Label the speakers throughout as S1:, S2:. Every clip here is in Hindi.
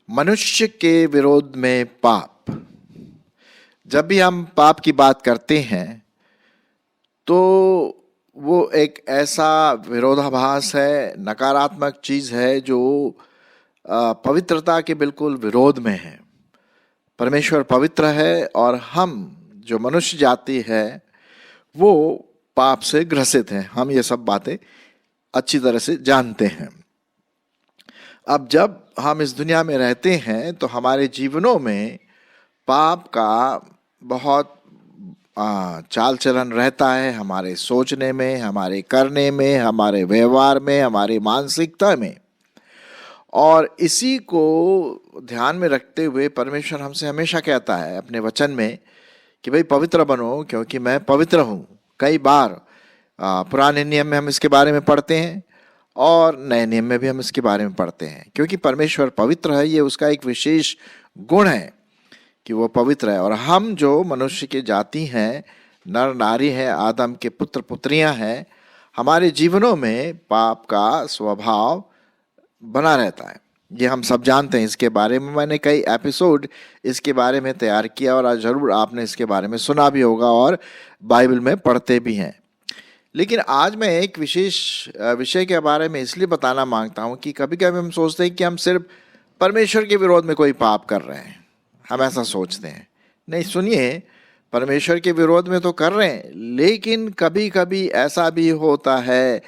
S1: मनुष्य के विरोध में पाप। जब भी हम पाप की बात करते हैं तो वो एक ऐसा विरोधाभास है, नकारात्मक चीज है जो पवित्रता के बिल्कुल विरोध में है। परमेश्वर पवित्र है और हम जो मनुष्य जाति है वो पाप से ग्रसित हैं। हम ये सब बातें अच्छी तरह से जानते हैं। अब जब हम इस दुनिया में रहते हैं तो हमारे जीवनों में पाप का बहुत चाल चलन रहता है, हमारे सोचने में, हमारे करने में, हमारे व्यवहार में, हमारी मानसिकता में। और इसी को ध्यान में रखते हुए परमेश्वर हमसे हमेशा कहता है अपने वचन में कि भाई पवित्र बनो क्योंकि मैं पवित्र हूँ। कई बार पुराने नियम में हम इसके बारे में पढ़ते हैं और नए नियम में भी हम इसके बारे में पढ़ते हैं। क्योंकि परमेश्वर पवित्र है, ये उसका एक विशेष गुण है कि वो पवित्र है। और हम जो मनुष्य की जाति हैं, नर नारी हैं, आदम के पुत्र पुत्रियां हैं, हमारे जीवनों में पाप का स्वभाव बना रहता है। ये हम सब जानते हैं। इसके बारे में मैंने कई एपिसोड इसके बारे में तैयार किया और आज जरूर आपने इसके बारे में सुना भी होगा और बाइबल में पढ़ते भी हैं। लेकिन आज मैं एक विशेष विषय के बारे में इसलिए बताना मांगता हूं कि कभी कभी हम सोचते हैं कि हम सिर्फ परमेश्वर के विरोध में कोई पाप कर रहे हैं। हम ऐसा सोचते हैं। नहीं, सुनिए, परमेश्वर के विरोध में तो कर रहे हैं, लेकिन कभी कभी ऐसा भी होता है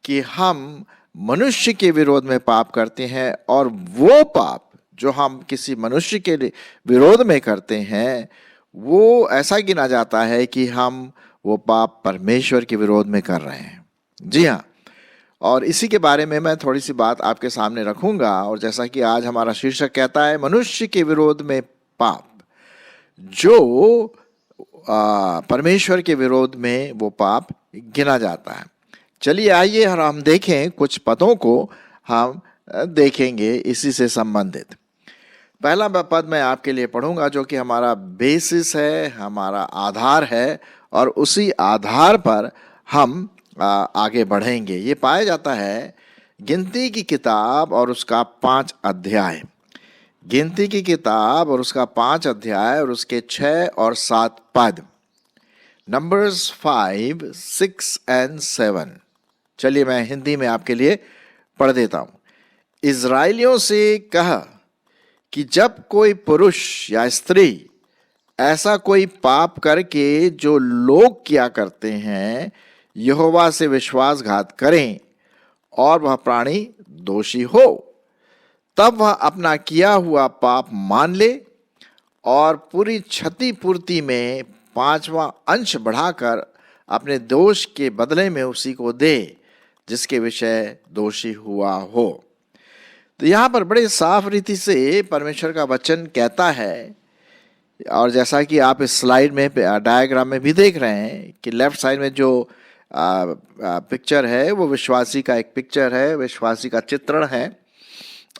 S1: कि हम मनुष्य के विरोध में पाप करते हैं और वो पाप जो हम किसी मनुष्य के विरोध में करते हैं वो ऐसा गिना जाता है कि हम वो पाप परमेश्वर के विरोध में कर रहे हैं। जी हाँ, और इसी के बारे में मैं थोड़ी सी बात आपके सामने रखूंगा। और जैसा कि आज हमारा शीर्षक कहता है, मनुष्य के विरोध में पाप, जो परमेश्वर के विरोध में वो पाप गिना जाता है। चलिए आइए और हम देखें, कुछ पदों को हम देखेंगे इसी से संबंधित। पहला पद मैं आपके लिए पढ़ूंगा जो कि हमारा बेसिस है, हमारा आधार है, और उसी आधार पर हम आगे बढ़ेंगे। ये पाया जाता है गिनती की किताब और उसका 5 अध्याय। गिनती की किताब और उसका 5 अध्याय और उसके 6 और 7 पद। Numbers 5, 6 and 7। चलिए मैं हिंदी में आपके लिए पढ़ देता हूं। इजराइलियों से कह कि जब कोई पुरुष या स्त्री ऐसा कोई पाप करके जो लोग किया करते हैं यहोवा से विश्वासघात करें और वह प्राणी दोषी हो, तब वह अपना किया हुआ पाप मान ले और पूरी क्षतिपूर्ति में 5वां अंश बढ़ाकर अपने दोष के बदले में उसी को दे जिसके विषय दोषी हुआ हो। तो यहाँ पर बड़े साफ रीति से परमेश्वर का वचन कहता है, और जैसा कि आप इस स्लाइड में डायग्राम में भी देख रहे हैं कि लेफ्ट साइड में जो पिक्चर है वो विश्वासी का एक पिक्चर है, विश्वासी का चित्रण है,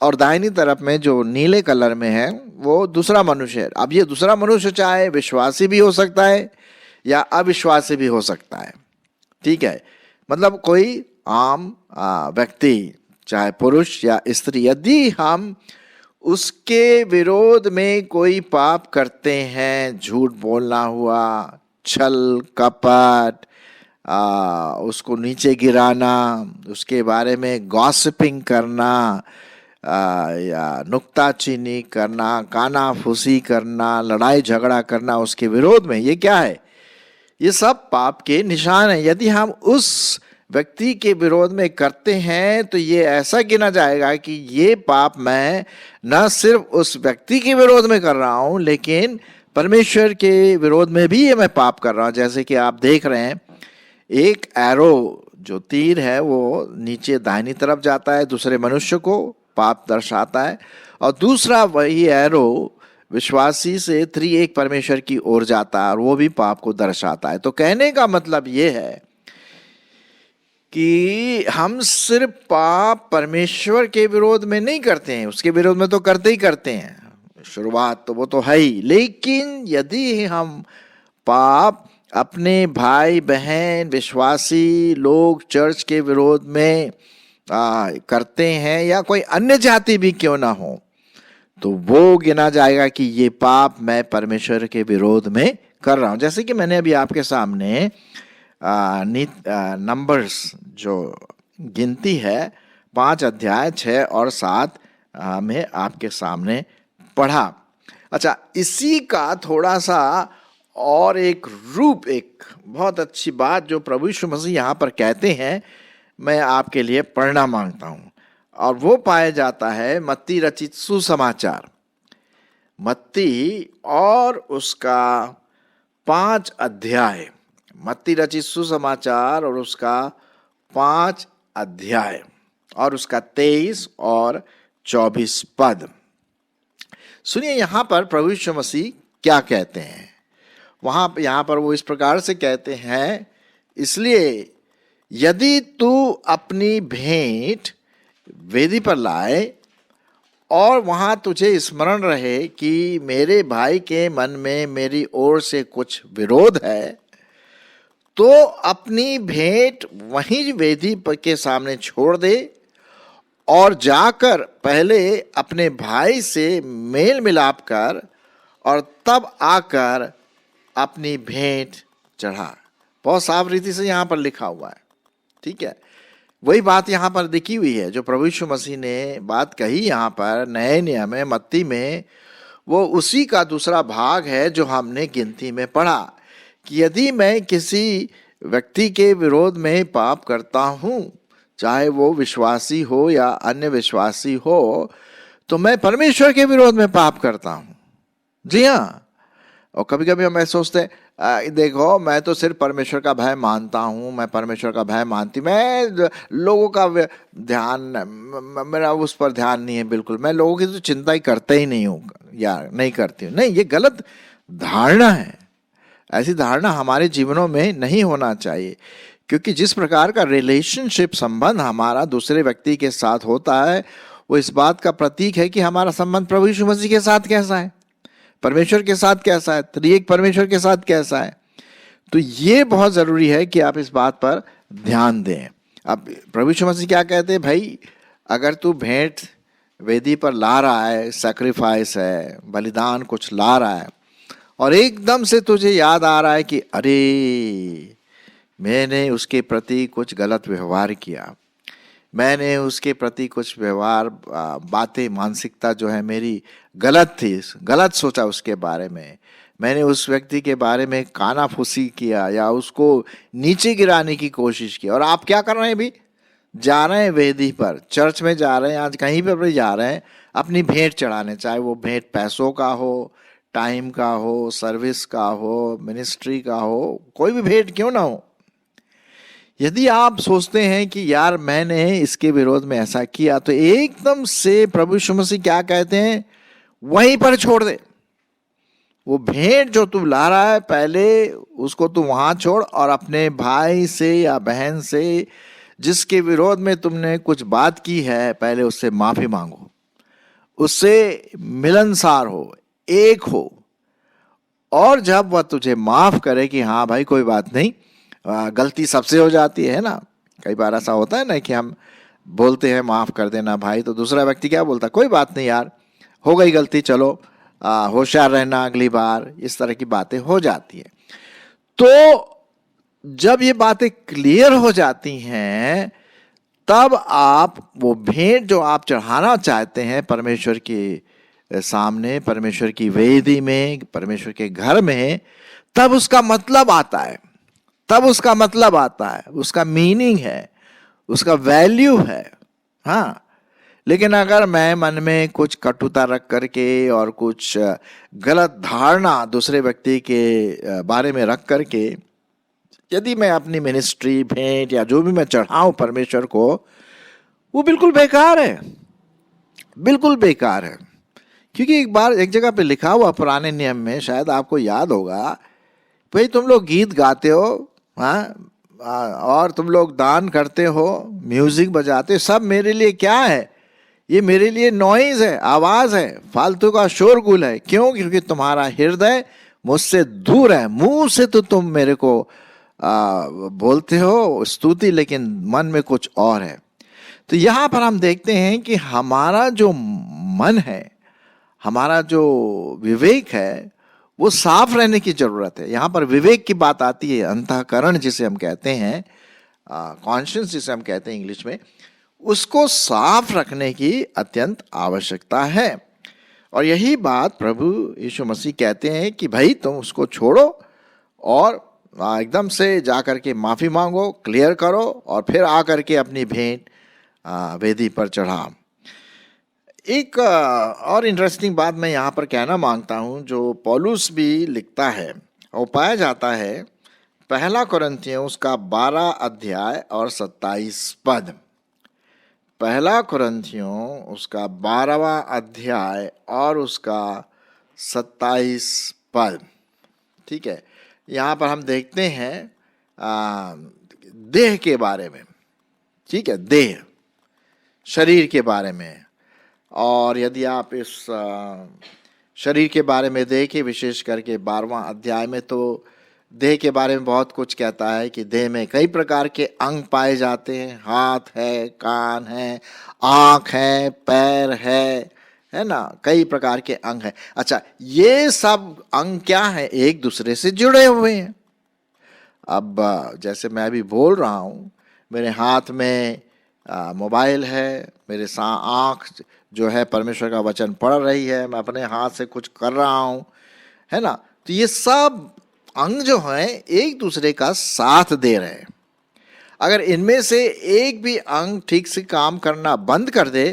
S1: और दाहिनी तरफ में जो नीले कलर में है वो दूसरा मनुष्य है। अब ये दूसरा मनुष्य चाहे विश्वासी भी हो सकता है या अविश्वासी भी हो सकता है, ठीक है। मतलब कोई आम व्यक्ति, चाहे पुरुष या स्त्री, यदि हम उसके विरोध में कोई पाप करते हैं, झूठ बोलना हुआ, छल कपट, उसको नीचे गिराना, उसके बारे में गॉसिपिंग करना, या नुक्ताचीनी करना, कानाफूसी करना, लड़ाई झगड़ा करना उसके विरोध में, ये क्या है? ये सब पाप के निशान है। यदि हम उस व्यक्ति के विरोध में करते हैं तो ये ऐसा गिना जाएगा कि ये पाप मैं न सिर्फ उस व्यक्ति के विरोध में कर रहा हूं लेकिन परमेश्वर के विरोध में भी ये मैं पाप कर रहा हूं। जैसे कि आप देख रहे हैं, एक एरो जो तीर है वो नीचे दाहिनी तरफ जाता है, दूसरे मनुष्य को पाप दर्शाता है, और दूसरा वही एरो विश्वासी से त्रिएक परमेश्वर की ओर जाता है और वो भी पाप को दर्शाता है। तो कहने का मतलब ये है कि हम सिर्फ पाप परमेश्वर के विरोध में नहीं करते हैं, उसके विरोध में तो करते ही करते हैं, शुरुआत तो वो तो है ही, लेकिन यदि हम पाप अपने भाई बहन विश्वासी लोग चर्च के विरोध में करते हैं या कोई अन्य जाति भी क्यों ना हो, तो वो गिना जाएगा कि ये पाप मैं परमेश्वर के विरोध में कर रहा हूं। जैसे कि मैंने अभी आपके सामने नंबर्स जो गिनती है 5 अध्याय 6 और 7 में आपके सामने पढ़ा। अच्छा, इसी का थोड़ा सा और एक रूप, एक बहुत अच्छी बात जो प्रभु यीशु मसीह यहाँ पर कहते हैं, मैं आपके लिए पढ़ना मांगता हूँ। और वो पाया जाता है मत्ती रचित सुसमाचार, मत्ती और उसका 5 अध्याय, मत्ती रचित सुसमाचार और उसका 5 अध्याय और उसका 23 और 24 पद। सुनिए यहां पर प्रभु यीशु मसीह क्या कहते हैं। यहां पर वो इस प्रकार से कहते हैं, इसलिए यदि तू अपनी भेंट वेदी पर लाए और वहां तुझे स्मरण रहे कि मेरे भाई के मन में मेरी ओर से कुछ विरोध है, तो अपनी भेंट वहीं वेदी के सामने छोड़ दे और जाकर पहले अपने भाई से मेल मिलाप कर और तब आकर अपनी भेंट चढ़ा। बहुत साफ रीति से यहाँ पर लिखा हुआ है, ठीक है। वही बात यहाँ पर लिखी हुई है जो प्रभु यीशु मसीह ने बात कही यहाँ पर नए नियम में मत्ती में, वो उसी का दूसरा भाग है जो हमने गिनती में पढ़ा कि यदि मैं किसी व्यक्ति के विरोध में पाप करता हूँ, चाहे वो विश्वासी हो या अन्य विश्वासी हो, तो मैं परमेश्वर के विरोध में पाप करता हूँ। जी हाँ। और कभी कभी हम ऐसे सोचते हैं, देखो मैं तो सिर्फ परमेश्वर का भय मानता हूँ, मैं परमेश्वर का भय मानती, मैं लोगों का ध्यान, मेरा उस पर ध्यान नहीं है बिल्कुल, मैं लोगों की तो चिंता ही करते ही नहीं हूँ यार, नहीं करती हूँ। नहीं, ये गलत धारणा है। ऐसी धारणा हमारे जीवनों में नहीं होना चाहिए, क्योंकि जिस प्रकार का रिलेशनशिप संबंध हमारा दूसरे व्यक्ति के साथ होता है, वो इस बात का प्रतीक है कि हमारा संबंध प्रभु यीशु मसीह के साथ कैसा है, परमेश्वर के साथ कैसा है, त्रिएक परमेश्वर के साथ कैसा है। तो ये बहुत जरूरी है कि आप इस बात पर ध्यान दें। अब प्रभु यीशु मसीह क्या कहते हैं, भाई अगर तू भेंट वेदी पर ला रहा है, सैक्रिफाइस है, बलिदान कुछ ला रहा है, और एकदम से तुझे याद आ रहा है कि अरे मैंने उसके प्रति कुछ गलत व्यवहार किया, मैंने उसके प्रति कुछ व्यवहार, बातें, मानसिकता जो है मेरी गलत थी, गलत सोचा उसके बारे में, मैंने उस व्यक्ति के बारे में कानाफूसी किया या उसको नीचे गिराने की कोशिश की। और आप क्या कर रहे हैं, भी जा रहे हैं वेदी पर, चर्च में जा रहे हैं, आज कहीं पर भी जा रहे हैं अपनी भेंट चढ़ाने, चाहे वो भेंट पैसों का हो, टाइम का हो, सर्विस का हो, मिनिस्ट्री का हो, कोई भी भेंट क्यों ना हो। यदि आप सोचते हैं कि यार मैंने इसके विरोध में ऐसा किया, तो एकदम से प्रभु यीशु मसीह क्या कहते हैं, वहीं पर छोड़ दे। वो भेंट जो तू ला रहा है पहले उसको तू वहां छोड़ और अपने भाई से या बहन से जिसके विरोध में तुमने कुछ बात की है, पहले उससे माफी मांगो, उससे मिलनसार हो, एक हो। और जब वह तुझे माफ करे कि हाँ भाई कोई बात नहीं, गलती सबसे हो जाती है ना, कई बार ऐसा होता है ना कि हम बोलते हैं माफ कर देना भाई, तो दूसरा व्यक्ति क्या बोलता है, कोई बात नहीं यार, हो गई गलती, चलो होशियार रहना अगली बार, इस तरह की बातें हो जाती है। तो जब ये बातें क्लियर हो जाती हैं, तब आप वो भेंट जो आप चढ़ाना चाहते हैं परमेश्वर के सामने, परमेश्वर की वेदी में, परमेश्वर के घर में, तब उसका मतलब आता है, तब उसका मतलब आता है, उसका मीनिंग है, उसका वैल्यू है। हाँ, लेकिन अगर मैं मन में कुछ कटुता रख करके और कुछ गलत धारणा दूसरे व्यक्ति के बारे में रख करके यदि मैं अपनी मिनिस्ट्री, भेंट या जो भी मैं चढ़ाऊं परमेश्वर को, वो बिल्कुल बेकार है, बिल्कुल बेकार है। क्योंकि एक बार एक जगह पे लिखा हुआ पुराने नियम में, शायद आपको याद होगा, भाई तुम लोग गीत गाते हो, हाँ, और तुम लोग दान करते हो, म्यूजिक बजाते हो, सब मेरे लिए क्या है, ये मेरे लिए नॉइज है, आवाज है, फालतू का शोरगुल है। क्यों? क्योंकि तुम्हारा हृदय मुझसे दूर है। मुंह से तो तुम मेरे को बोलते हो स्तुति, लेकिन मन में कुछ और है। तो यहां पर हम देखते हैं कि हमारा जो मन है, हमारा जो विवेक है वो साफ रहने की जरूरत है। यहाँ पर विवेक की बात आती है, अंतःकरण जिसे हम कहते हैं, कॉन्शियस जिसे हम कहते हैं इंग्लिश में, उसको साफ रखने की अत्यंत आवश्यकता है। और यही बात प्रभु यीशु मसीह कहते हैं कि भाई तुम उसको छोड़ो और एकदम से जाकर के माफ़ी मांगो, क्लियर करो और फिर आकर के अपनी भेंट वेदी पर चढ़ाओ। एक और इंटरेस्टिंग बात मैं यहाँ पर कहना मांगता हूँ, जो पौलुस भी लिखता है और पाया जाता है पहला कुरिन्थियों उसका 12 अध्याय और 27 पद। पहला कुरिन्थियों उसका 12वां अध्याय और उसका 27 पद। ठीक है, यहाँ पर हम देखते हैं देह के बारे में। ठीक है, देह, शरीर के बारे में। और यदि आप इस शरीर के बारे में देखें, विशेष करके 12वां अध्याय में, तो देह के बारे में बहुत कुछ कहता है कि देह में कई प्रकार के अंग पाए जाते हैं। हाथ है, कान है, आँख है, पैर है ना, कई प्रकार के अंग हैं। अच्छा, ये सब अंग क्या है? एक दूसरे से जुड़े हुए हैं। अब जैसे मैं अभी बोल रहा हूँ, मेरे हाथ में मोबाइल है, मेरे आँख जो है परमेश्वर का वचन पढ़ रही है, मैं अपने हाथ से कुछ कर रहा हूँ, है ना। तो ये सब अंग जो हैं एक दूसरे का साथ दे रहे हैं। अगर इनमें से एक भी अंग ठीक से काम करना बंद कर दे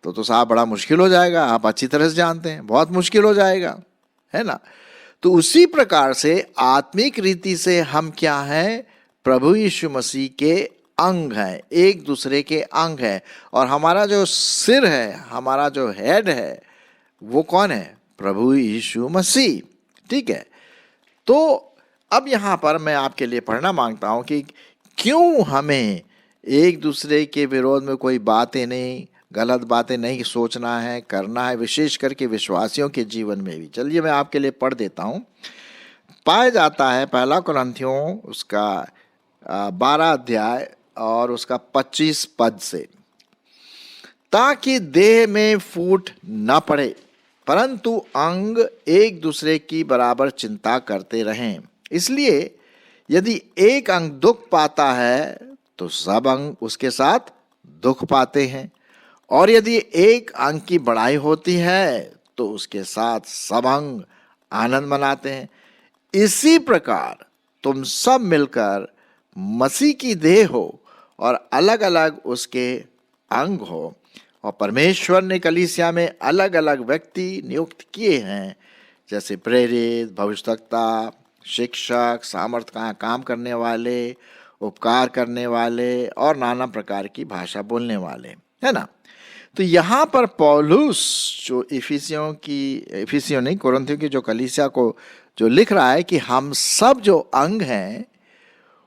S1: तो साहब बड़ा मुश्किल हो जाएगा। आप अच्छी तरह से जानते हैं, बहुत मुश्किल हो जाएगा, है ना। तो उसी प्रकार से आत्मिक रीति से हम क्या हैं? प्रभु यीशु मसीह के अंग हैं, एक दूसरे के अंग हैं। और हमारा जो सिर है, हमारा जो हेड है, वो कौन है? प्रभु यीशु मसीह। ठीक है, तो अब यहाँ पर मैं आपके लिए पढ़ना मांगता हूँ कि क्यों हमें एक दूसरे के विरोध में कोई बातें नहीं, गलत बातें नहीं सोचना है, करना है, विशेष करके विश्वासियों के जीवन में भी। चलिए मैं आपके लिए पढ़ देता हूँ। पाया जाता है पहला कुरिन्थियों उसका 12 अध्याय और उसका 25 पद से, ताकि देह में फूट न पड़े, परंतु अंग एक दूसरे की बराबर चिंता करते रहें। इसलिए यदि एक अंग दुख पाता है तो सब अंग उसके साथ दुख पाते हैं, और यदि एक अंग की बढ़ाई होती है तो उसके साथ सब अंग आनंद मनाते हैं। इसी प्रकार तुम सब मिलकर मसीह की देह हो और अलग अलग उसके अंग हो। और परमेश्वर ने कलीसिया में अलग अलग व्यक्ति नियुक्त किए हैं, जैसे प्रेरित, भविष्यवक्ता, शिक्षक, सामर्थ का काम करने वाले, उपकार करने वाले और नाना प्रकार की भाषा बोलने वाले, है ना। तो यहाँ पर पौलुस जो इफिसियों नहीं, कुरिन्थियों की जो कलीसिया को जो लिख रहा है कि हम सब जो अंग हैं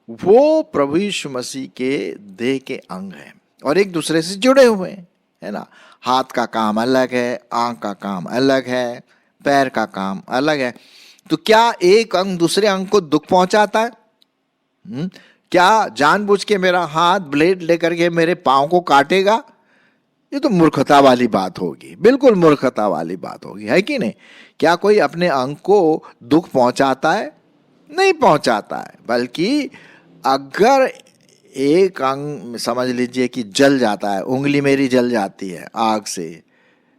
S1: वो प्रभु यीशु मसीह के देह के अंग हैं और एक दूसरे से जुड़े हुए हैं, है ना। हाथ का काम अलग है, आंख का काम अलग है, पैर का काम अलग है। तो क्या एक अंग दूसरे अंग को दुख पहुंचाता है? क्या जानबूझ के मेरा हाथ ब्लेड लेकर के मेरे पांव को काटेगा? ये तो मूर्खता वाली बात होगी, बिल्कुल मूर्खता वाली बात होगी, है कि नहीं। क्या कोई अपने अंग को दुख पहुंचाता है? नहीं पहुंचाता है। बल्कि अगर एक अंग समझ लीजिए कि जल जाता है, उंगली मेरी जल जाती है आग से,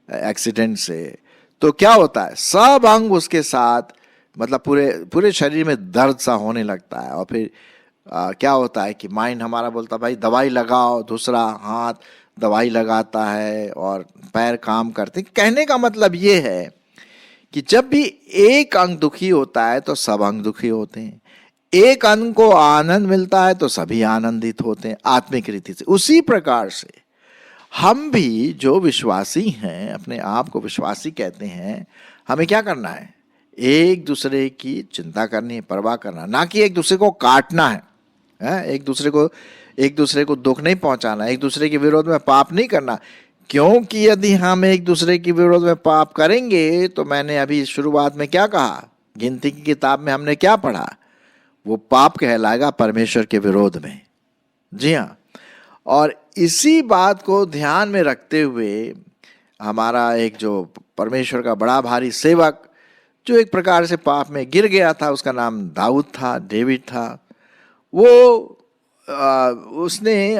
S1: एक्सीडेंट से, तो क्या होता है? सब अंग उसके साथ, मतलब पूरे शरीर में दर्द सा होने लगता है। और फिर क्या होता है कि माइंड हमारा बोलता है भाई दवाई लगाओ, दूसरा हाथ दवाई लगाता है और पैर काम करते। कहने का मतलब ये है कि जब भी एक अंग दुखी होता है तो सब अंग दुखी होते हैं। एक अंग को आनंद मिलता है तो सभी आनंदित होते हैं आत्मिक रीति से। उसी प्रकार से हम भी जो विश्वासी हैं, अपने आप को विश्वासी कहते हैं, हमें क्या करना है? एक दूसरे की चिंता करनी है, परवाह करना, ना कि एक दूसरे को काटना है। एक दूसरे को दुख नहीं पहुंचाना, एक दूसरे के विरोध में पाप नहीं करना। क्योंकि यदि हम एक दूसरे के विरोध में पाप करेंगे तो मैंने अभी शुरुआत में क्या कहा, गिनती की किताब में हमने क्या पढ़ा, वो पाप कहलाएगा परमेश्वर के विरोध में। जी हाँ, और इसी बात को ध्यान में रखते हुए हमारा एक जो परमेश्वर का बड़ा भारी सेवक जो एक प्रकार से पाप में गिर गया था, उसका नाम दाऊद था, डेविड था, वो उसने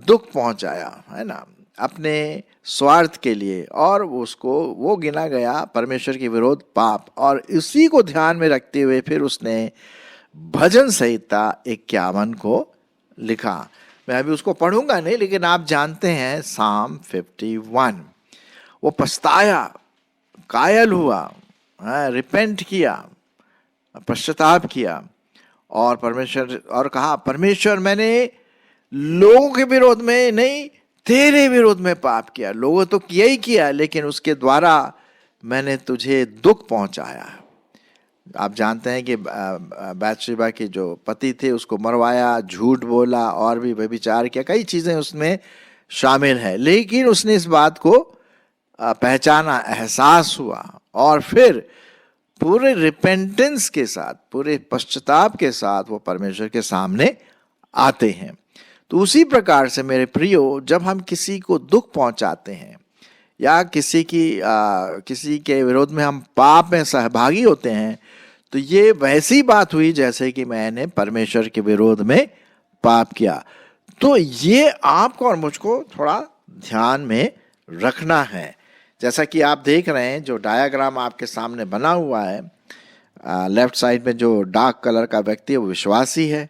S1: दुख पहुंचाया, है ना, अपने स्वार्थ के लिए, और उसको वो गिना गया परमेश्वर के विरोध पाप। और इसी को ध्यान में रखते हुए फिर उसने भजन संहिता 51 को लिखा। मैं अभी उसको पढ़ूंगा नहीं, लेकिन आप जानते हैं साम 51, वो पछताया, कायल हुआ, रिपेंट किया, पश्चाताप किया, और परमेश्वर और कहा, परमेश्वर मैंने लोगों के विरोध में नहीं, तेरे विरोध में पाप किया। लोगों तो किया ही किया, लेकिन उसके द्वारा मैंने तुझे दुख पहुंचाया। आप जानते हैं कि बैतशेबा के जो पति थे उसको मरवाया, झूठ बोला, और भी व्यभिचार किया, कई चीजें उसमें शामिल है। लेकिन उसने इस बात को पहचाना, एहसास हुआ, और फिर पूरे रिपेंटेंस के साथ, पूरे पश्चाताप के साथ वो परमेश्वर के सामने आते हैं। तो उसी प्रकार से मेरे प्रियो, जब हम किसी को दुख पहुंचाते हैं या किसी के विरोध में हम पाप में सहभागी होते हैं, तो ये वैसी बात हुई जैसे कि मैंने परमेश्वर के विरोध में पाप किया। तो ये आपको और मुझको थोड़ा ध्यान में रखना है। जैसा कि आप देख रहे हैं, जो डायग्राम आपके सामने बना हुआ है, लेफ्ट साइड में जो डार्क कलर का व्यक्ति है वो विश्वासी है,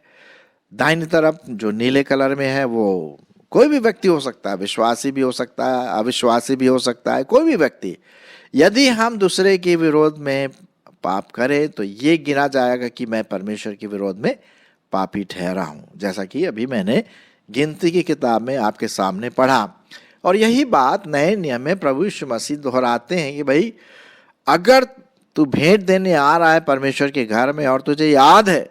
S1: दाहिनी तरफ जो नीले कलर में है वो कोई भी व्यक्ति हो सकता है, विश्वासी भी हो सकता है, अविश्वासी भी हो सकता है, कोई भी व्यक्ति। यदि हम दूसरे के विरोध में पाप करें तो ये गिना जाएगा कि मैं परमेश्वर के विरोध में पापी ठहरा हूं, जैसा कि अभी मैंने गिनती की किताब में आपके सामने पढ़ा। और यही बात नए नियम में प्रभु यीशु मसीह दोहराते हैं कि भाई, अगर तू भेंट देने आ रहा है परमेश्वर के घर में और तुझे याद है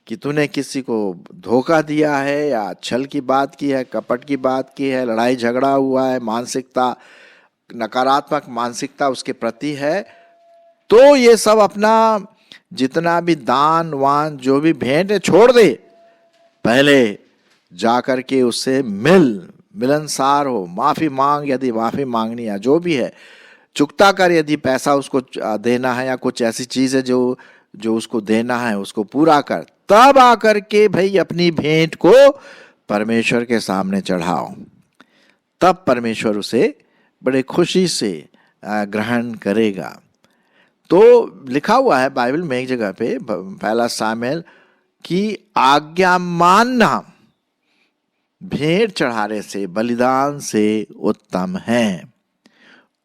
S1: कि तूने किसी को धोखा दिया है या छल की बात की है, कपट की बात की है, लड़ाई झगड़ा हुआ है, मानसिकता, नकारात्मक मानसिकता उसके प्रति है, तो ये सब अपना जितना भी दान वान जो भी भेंट है छोड़ दे, पहले जाकर के उससे मिलनसार हो, माफी मांग, यदि माफी मांगनी है जो भी है, चुकता कर, यदि पैसा उसको देना है या कुछ ऐसी चीज है जो उसको देना है उसको पूरा कर, तब आकर के भाई अपनी भेंट को परमेश्वर के सामने चढ़ाओ, तब परमेश्वर उसे बड़े खुशी से ग्रहण करेगा। तो लिखा हुआ है बाइबल में एक जगह पे, पहला सामुएल की आज्ञा मानना भेंट चढ़ाने से, बलिदान से उत्तम है।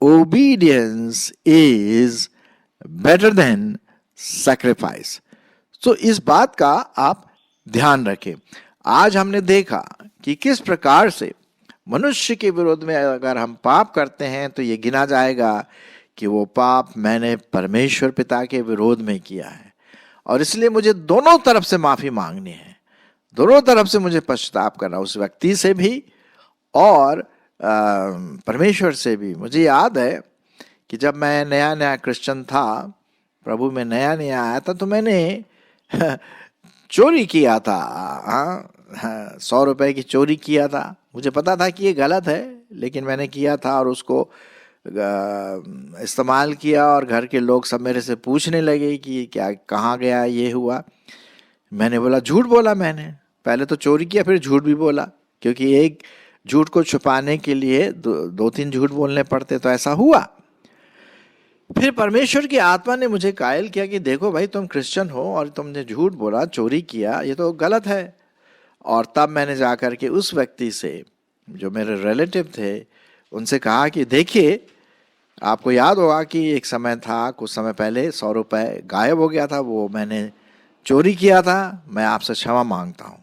S1: Obedience is better than sacrifice. तो इस बात का आप ध्यान रखें। आज हमने देखा कि किस प्रकार से मनुष्य के विरोध में अगर हम पाप करते हैं तो ये गिना जाएगा कि वो पाप मैंने परमेश्वर पिता के विरोध में किया है, और इसलिए मुझे दोनों तरफ से माफी मांगनी है, दोनों तरफ से मुझे पश्चाताप करना, उस व्यक्ति से भी और परमेश्वर से भी। मुझे याद है कि जब मैं नया नया क्रिश्चियन था, प्रभु में नया नया आया था, तो मैंने चोरी किया था, 100 रुपए की चोरी किया था। मुझे पता था कि ये गलत है, लेकिन मैंने किया था और उसको इस्तेमाल किया, और घर के लोग सब मेरे से पूछने लगे कि क्या, कहाँ गया, ये हुआ। मैंने बोला, झूठ बोला मैंने, पहले तो चोरी किया फिर झूठ भी बोला, क्योंकि एक झूठ को छुपाने के लिए दो तीन झूठ बोलने पड़ते, तो ऐसा हुआ। फिर परमेश्वर की आत्मा ने मुझे कायल किया कि देखो भाई, तुम क्रिश्चियन हो और तुमने झूठ बोला, चोरी किया, ये तो गलत है। और तब मैंने जाकर के उस व्यक्ति से, जो मेरे रिलेटिव थे, उनसे कहा कि देखिए, आपको याद होगा कि एक समय था, कुछ समय पहले 100 रुपए गायब हो गया था, वो मैंने चोरी किया था, मैं आपसे क्षमा मांगता हूँ।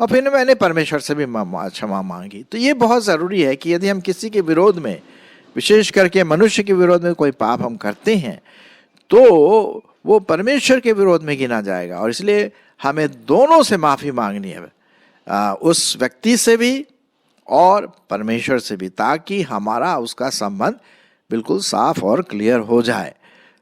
S1: और फिर मैंने परमेश्वर से भी क्षमा मांगी। तो ये बहुत ज़रूरी है कि यदि हम किसी के विरोध में, विशेष करके मनुष्य के विरोध में कोई पाप हम करते हैं, तो वो परमेश्वर के विरोध में गिना जाएगा, और इसलिए हमें दोनों से माफ़ी मांगनी है, उस व्यक्ति से भी और परमेश्वर से भी, ताकि हमारा उसका संबंध बिल्कुल साफ और क्लियर हो जाए।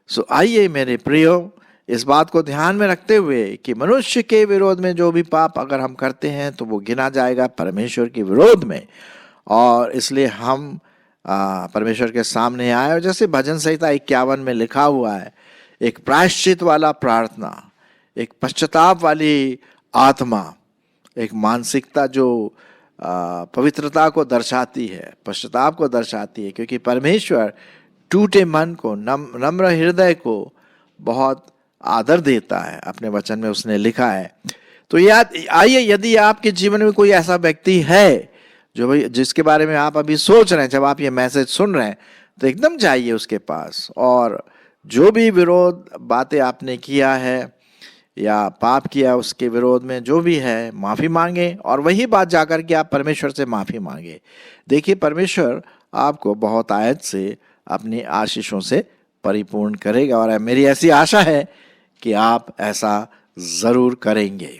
S1: सो आइए मेरे प्रियो, इस बात को ध्यान में रखते हुए कि मनुष्य के विरोध में जो भी पाप अगर हम करते हैं तो वो गिना जाएगा परमेश्वर के विरोध में, और इसलिए हम परमेश्वर के सामने आए। और जैसे भजन संहिता 51 में लिखा हुआ है, एक प्रायश्चित वाला प्रार्थना, एक पश्चाताप वाली आत्मा, एक मानसिकता जो पवित्रता को दर्शाती है, पश्चाताप को दर्शाती है, क्योंकि परमेश्वर टूटे मन को, नम्र हृदय को बहुत आदर देता है। अपने वचन में उसने लिखा है। तो याद आइए, यदि आपके जीवन में कोई ऐसा व्यक्ति है जो भाई जिसके बारे में आप अभी सोच रहे हैं, जब आप ये मैसेज सुन रहे हैं, तो एकदम जाइए उसके पास, और जो भी विरोध बातें आपने किया है या पाप किया उसके विरोध में जो भी है, माफ़ी मांगे, और वही बात जाकर के आप परमेश्वर से माफ़ी मांगे। देखिए, परमेश्वर आपको बहुत आयत से अपनी आशीषों से परिपूर्ण करेगा, और मेरी ऐसी आशा है कि आप ऐसा ज़रूर करेंगे।